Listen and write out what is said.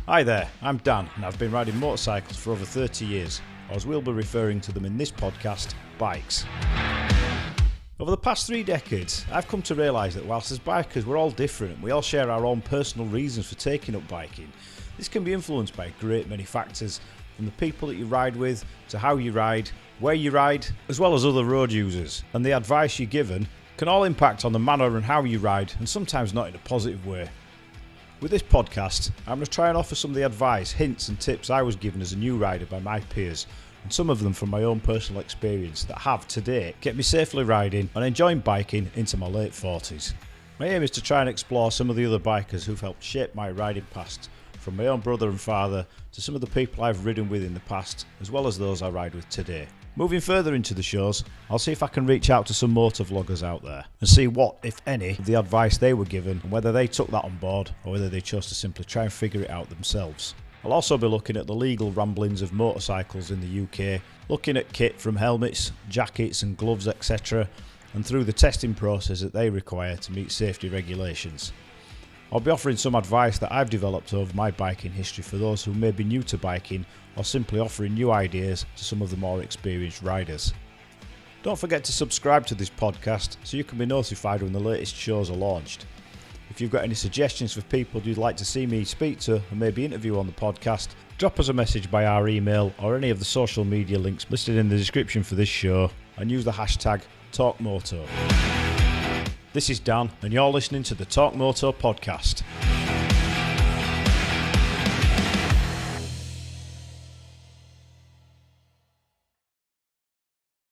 Hi there, I'm Dan and I've been riding motorcycles for over 30 years, or as we'll be referring to them in this podcast, bikes. Over the past 3 decades, I've come to realise that whilst as bikers we're all different and we all share our own personal reasons for taking up biking, this can be influenced by a great many factors, from the people that you ride with, to how you ride, where you ride, as well as other road users, and the advice you're given can all impact on the manner and how you ride, and sometimes not in a positive way. With this podcast, I'm going to try and offer some of the advice, hints and tips I was given as a new rider by my peers, and some of them from my own personal experience that have, to date, kept me safely riding and enjoying biking into my late 40s. My aim is to try and explore some of the other bikers who've helped shape my riding past, from my own brother and father to some of the people I've ridden with in the past, as well as those I ride with today. Moving further into the shows, I'll see if I can reach out to some motor vloggers out there and see what, if any, of the advice they were given and whether they took that on board or whether they chose to simply try and figure it out themselves. I'll also be looking at the legal ramblings of motorcycles in the UK, looking at kit from helmets, jackets and gloves etc, and through the testing process that they require to meet safety regulations. I'll be offering some advice that I've developed over my biking history for those who may be new to biking, or simply offering new ideas to some of the more experienced riders. Don't forget to subscribe to this podcast so you can be notified when the latest shows are launched. If you've got any suggestions for people you'd like to see me speak to and maybe interview on the podcast, drop us a message by our email or any of the social media links listed in the description for this show, and use the hashtag TalkMoto. This is Dan and you're listening to the TalkMoto podcast.